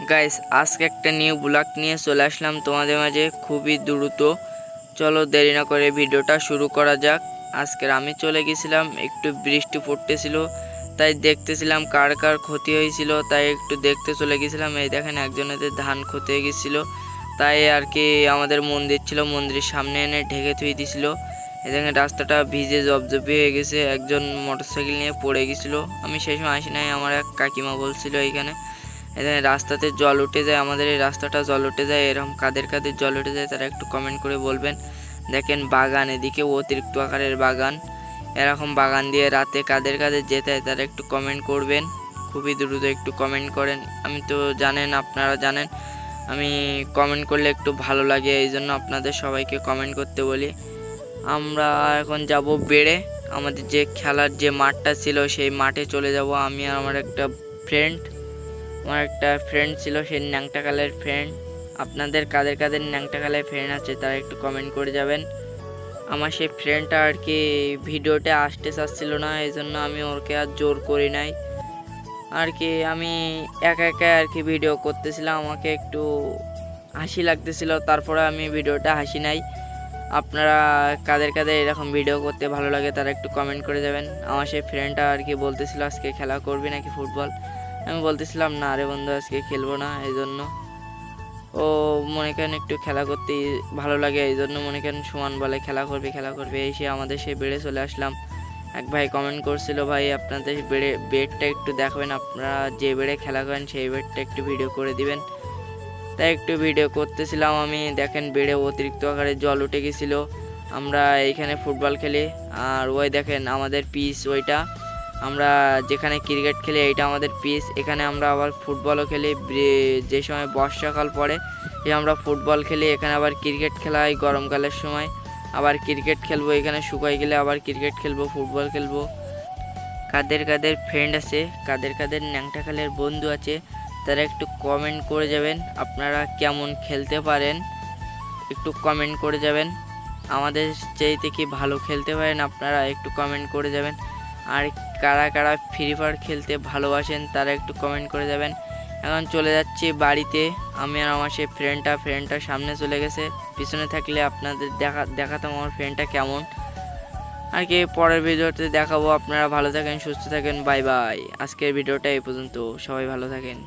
Guys আজকে একটা new blog নিয়ে চলে আসলাম তোমাদের মাঝে খুবই দ্রুত। চলো দেরি না করে ভিডিওটা শুরু করা যাক। আজকের আমি চলে গেছিলাম, একটু বৃষ্টি পড়তেছিল, তাই দেখতেছিলাম কার কার ক্ষতি হয়েছিল, তাই একটু দেখতে চলে গেছিলাম। এই দেখেন একজনের ধান ক্ষতি হয়ে গেছিলো, তাই আর কি আমাদের মন্দির ছিল, মন্দিরের সামনে এনে ঢেকে থুই দিছিল। এই দেখেন রাস্তাটা ভিজে জবজবি হয়ে গেছে, একজন মোটরসাইকেল নিয়ে পড়ে গেছিলো। আমি সেই সময় আসি নাই, আমার এক কাকিমা বলছিল এইখানে এখানে রাস্তাতে জল উঠে যায়, আমাদের এই রাস্তাটা জল উঠে যায়। এরকম কাদের কাদের জল উঠে যায় তারা একটু কমেন্ট করে বলবেন। দেখেন বাগান, এদিকে অতিরিক্ত আকারের বাগান, এরকম বাগান দিয়ে রাতে কাদের কাদের যেতে হয় তারা একটু কমেন্ট করবেন, খুবই দ্রুত একটু কমেন্ট করেন। আমি তো জানেন, আপনারা জানেন আমি কমেন্ট করলে একটু ভালো লাগে, এই জন্য আপনাদের সবাইকে কমেন্ট করতে বলি। আমরা এখন যাব বেড়ে, আমাদের যে খেলার যে মাঠটা ছিল সেই মাঠে চলে যাব। আমি আর আমার একটা ফ্রেন্ড ছিল, সেই ন্যাংটা কালের ফ্রেন্ড। আপনাদের কাদের কাদের ন্যাংটা কালের ফ্রেন্ড আছে তারা একটু কমেন্ট করে যাবেন। আমার সেই ফ্রেন্ডটা আর কি ভিডিওতে আসতে চাচ্ছিল না, এই জন্য আমি ওকে আর জোর করি নাই আর কি। আমি একা একা আর কি ভিডিও করতেছিলাম, আমাকে একটু হাসি লাগতেছিল, তারপরে আমি ভিডিওটা হাসি নাই। আপনারা কাদের কাদের এরকম ভিডিও করতে ভালো লাগে তারা একটু কমেন্ট করে যাবেন। আমার সেই ফ্রেন্ডটা আর কি বলতেছিল আজকে খেলা করবি নাকি ফুটবল, আমি বলতেছিলাম না রে বন্ধু আজকে খেলবো না। এই জন্য ও মনে করেন একটু খেলা করতে ভালো লাগে, এই জন্য মনে করেন সমান বলে খেলা করবে এসে আমাদের সেই বেড়ে চলে আসলাম। এক ভাই কমেন্ট করছিল, ভাই আপনাদের বেডটা একটু দেখাবেন, আপনারা যে বেড়ে খেলা করেন সেই বেডটা একটু ভিডিও করে দিবেন। তাই একটু ভিডিও করতেছিলাম আমি। দেখেন বেড়ে অতিরিক্ত আকারে জল উঠে গেছিলো। আমরা এইখানে ফুটবল খেলি, আর ওই দেখেন আমাদের পিচ, ওইটা আমরা যেখানে ক্রিকেট খেলি এইটা আমাদের পিচ। এখানে আমরা আবার ফুটবলও খেলি, যে সময় বর্ষাকাল পড়ে যে আমরা ফুটবল খেলি। এখানে আবার ক্রিকেট খেলা হয় গরমকালের সময়, আবার ক্রিকেট খেলবো। এখানে শুকাই গেলে আবার ক্রিকেট খেলবো, ফুটবল খেলবো। কাদের কাদের ফ্রেন্ড আছে, কাদের কাদের ন্যাংটা খেলের বন্ধু আছে তারা একটু কমেন্ট করে যাবেন। আপনারা কেমন খেলতে পারেন একটু কমেন্ট করে যাবেন, আমাদের চাইতে কি ভালো খেলতে পারেন আপনারা একটু কমেন্ট করে যাবেন। আর কারা কারা ফ্রি ফায়ার খেলতে ভালোবাসেন তারা একটু কমেন্ট করে যাবেন। এখন চলে যাচ্ছি বাড়িতে, আমি আর আমার সেই ফ্রেন্ডটা সামনে চলে গেছে, পিছনে থাকলে আপনাদের দেখাতাম আমার ফ্রেন্ডটা কেমন আর কি। পরের ভিডিওতে দেখাবো। আপনারা ভালো থাকেন, সুস্থ থাকেন, বাই বাই। আজকের ভিডিওটা এই পর্যন্ত, সবাই ভালো থাকেন।